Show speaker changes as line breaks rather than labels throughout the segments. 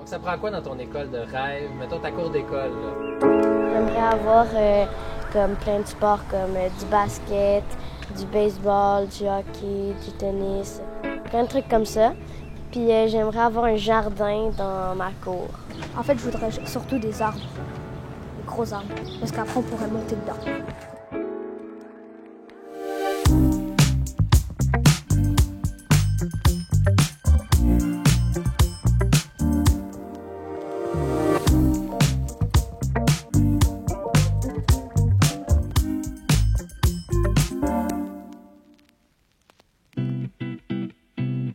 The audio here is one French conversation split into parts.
Donc ça prend quoi dans ton école de rêve? Mettons ta cour d'école.
J'aimerais avoir comme plein de sports comme du basket, du baseball, du hockey, du tennis, plein de trucs comme ça. Puis j'aimerais avoir un jardin dans ma cour.
En fait, je voudrais surtout des arbres, des gros arbres, parce qu'après on pourrait monter dedans.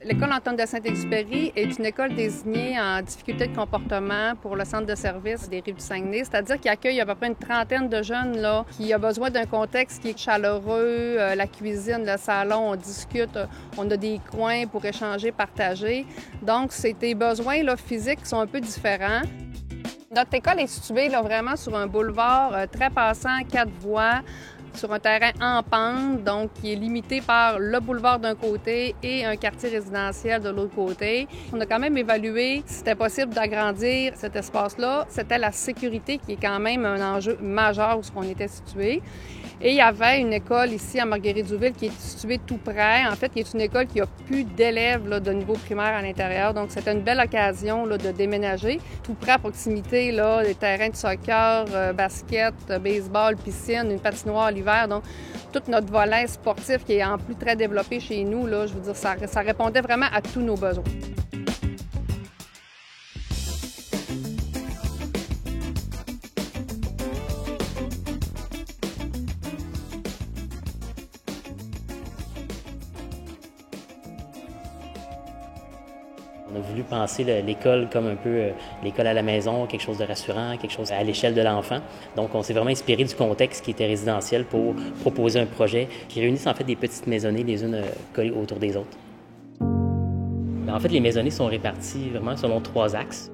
L'école Antoine de Saint-Exupéry est une école désignée en difficulté de comportement pour le centre de service des Rives-du-Saguenay, c'est-à-dire qu'il accueille à peu près une trentaine de jeunes là, qui ont besoin d'un contexte qui est chaleureux, la cuisine, le salon, on discute, on a des coins pour échanger, partager. Donc, c'est des besoins là, physiques qui sont un peu différents. Notre école est située là, vraiment sur un boulevard très passant, 4 voies, sur un terrain en pente, donc qui est limité par le boulevard d'un côté et un quartier résidentiel de l'autre côté. On a quand même évalué si c'était possible d'agrandir cet espace-là. C'était la sécurité qui est quand même un enjeu majeur où on était situé. Et il y avait une école ici à Marguerite-Douville qui est située tout près. En fait, qui est une école qui a plus d'élèves là, de niveau primaire à l'intérieur. Donc, c'était une belle occasion là, de déménager. Tout près à proximité, là, des terrains de soccer, basket, baseball, piscine, une patinoire l'hiver. Donc, tout notre volet sportif qui est en plus très développé chez nous, là, je veux dire, ça répondait vraiment à tous nos besoins.
On a voulu penser l'école comme un peu l'école à la maison, quelque chose de rassurant, quelque chose à l'échelle de l'enfant. Donc, on s'est vraiment inspiré du contexte qui était résidentiel pour proposer un projet qui réunisse en fait des petites maisonnées, les unes collées autour des autres. En fait, les maisonnées sont réparties vraiment selon 3 axes.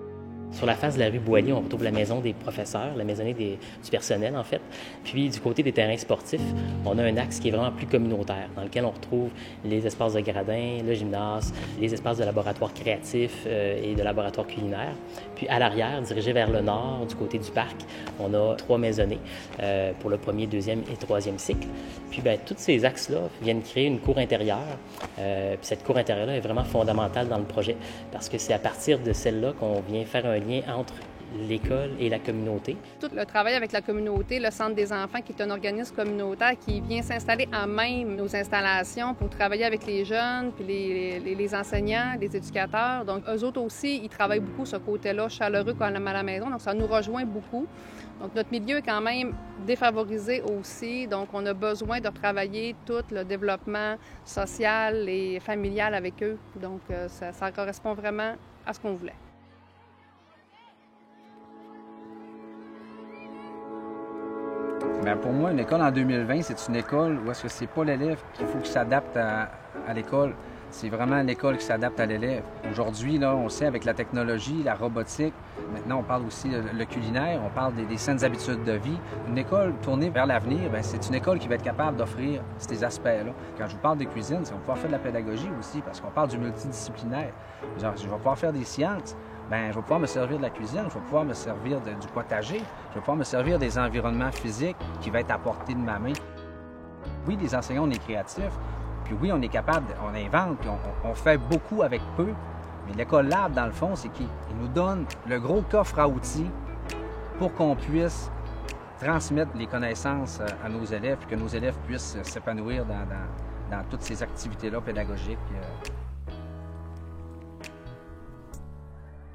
Sur la face de la rue Boilly, on retrouve la maison des professeurs, la maisonnée du personnel, en fait. Puis, du côté des terrains sportifs, on a un axe qui est vraiment plus communautaire, dans lequel on retrouve les espaces de gradins, le gymnase, les espaces de laboratoire créatif et de laboratoire culinaire. Puis, à l'arrière, dirigé vers le nord, du côté du parc, on a 3 maisonnées pour le 1er, 2e et 3e cycle. Puis, bien, tous ces axes-là viennent créer une cour intérieure. Puis, cette cour intérieure-là est vraiment fondamentale dans le projet, parce que c'est à partir de celle-là qu'on vient faire un lien entre l'école et la communauté.
Tout le travail avec la communauté, le Centre des enfants, qui est un organisme communautaire qui vient s'installer à même nos installations pour travailler avec les jeunes, puis les enseignants, les éducateurs. Donc, eux autres aussi, ils travaillent beaucoup ce côté-là, chaleureux quand on est à la maison. Donc, ça nous rejoint beaucoup. Donc, notre milieu est quand même défavorisé aussi. Donc, on a besoin de travailler tout le développement social et familial avec eux. Donc, ça correspond vraiment à ce qu'on voulait.
Bien, pour moi, une école en 2020, c'est une école où est-ce que c'est pas l'élève qu'il faut qu'il s'adapte à l'école. C'est vraiment l'école qui s'adapte à l'élève. Aujourd'hui, là, on sait avec la technologie, la robotique, maintenant on parle aussi le culinaire, on parle des saines habitudes de vie. Une école tournée vers l'avenir, bien, c'est une école qui va être capable d'offrir ces aspects-là. Quand je vous parle de cuisine, c'est qu'on va pouvoir faire de la pédagogie aussi, parce qu'on parle du multidisciplinaire. Genre, je vais pouvoir faire des sciences. Bien, je vais pouvoir me servir de la cuisine, je vais pouvoir me servir du potager, je vais pouvoir me servir des environnements physiques qui vont être à portée de ma main. Oui, les enseignants, on est créatifs, puis oui, on est capable, on invente, puis on fait beaucoup avec peu, mais l'école Lab, dans le fond, c'est qu'il nous donne le gros coffre à outils pour qu'on puisse transmettre les connaissances à nos élèves, puis que nos élèves puissent s'épanouir dans toutes ces activités-là pédagogiques.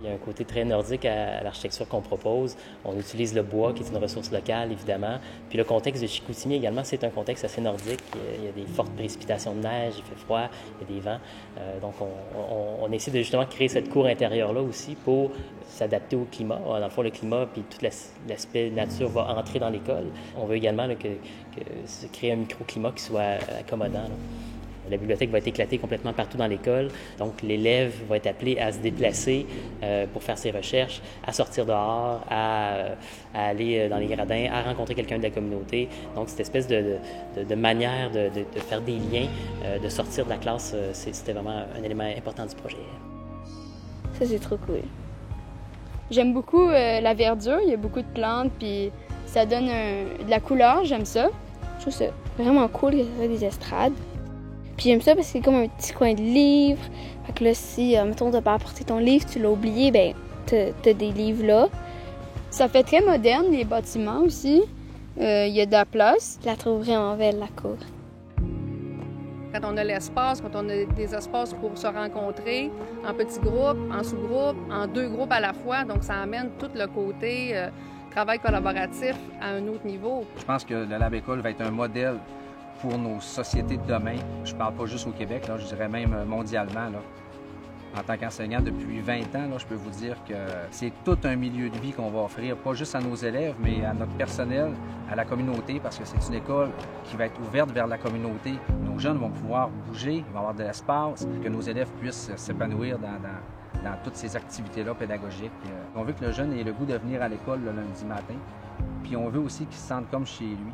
Il y a un côté très nordique à l'architecture qu'on propose. On utilise le bois, qui est une ressource locale, évidemment. Puis le contexte de Chicoutimi également, c'est un contexte assez nordique. Il y a des fortes précipitations de neige, il fait froid, il y a des vents. Donc, on essaie de justement créer cette cour intérieure-là aussi pour s'adapter au climat. Dans le fond, le climat puis tout l'aspect nature va entrer dans l'école. On veut également là, que créer un microclimat qui soit accommodant. Là. La bibliothèque va être éclatée complètement partout dans l'école. Donc, l'élève va être appelé à se déplacer pour faire ses recherches, à sortir dehors, à aller dans les gradins, à rencontrer quelqu'un de la communauté. Donc, cette espèce de manière de faire des liens, de sortir de la classe, c'était vraiment un élément important du projet.
Ça, c'est trop cool.
J'aime beaucoup la verdure, il y a beaucoup de plantes, puis ça donne de la couleur, j'aime ça. Je trouve ça vraiment cool qu'il y ait des estrades. Puis j'aime ça parce que c'est comme un petit coin de livres. Fait que là, si, mettons, t'as pas apporté ton livre, tu l'as oublié, ben t'as des livres là. Ça fait très moderne, les bâtiments aussi. Il y a de la place. Je la trouve vraiment belle, la cour.
Quand on a l'espace, quand on a des espaces pour se rencontrer en petits groupes, en sous-groupes, en 2 groupes à la fois, donc ça amène tout le côté travail collaboratif à un autre niveau.
Je pense que le Lab École va être un modèle pour nos sociétés de demain. Je parle pas juste au Québec, là, je dirais même mondialement. Là. En tant qu'enseignant depuis 20 ans, là, je peux vous dire que c'est tout un milieu de vie qu'on va offrir, pas juste à nos élèves, mais à notre personnel, à la communauté, parce que c'est une école qui va être ouverte vers la communauté. Nos jeunes vont pouvoir bouger, il va y avoir de l'espace, que nos élèves puissent s'épanouir dans toutes ces activités-là pédagogiques. On veut que le jeune ait le goût de venir à l'école le lundi matin, puis on veut aussi qu'il se sente comme chez lui.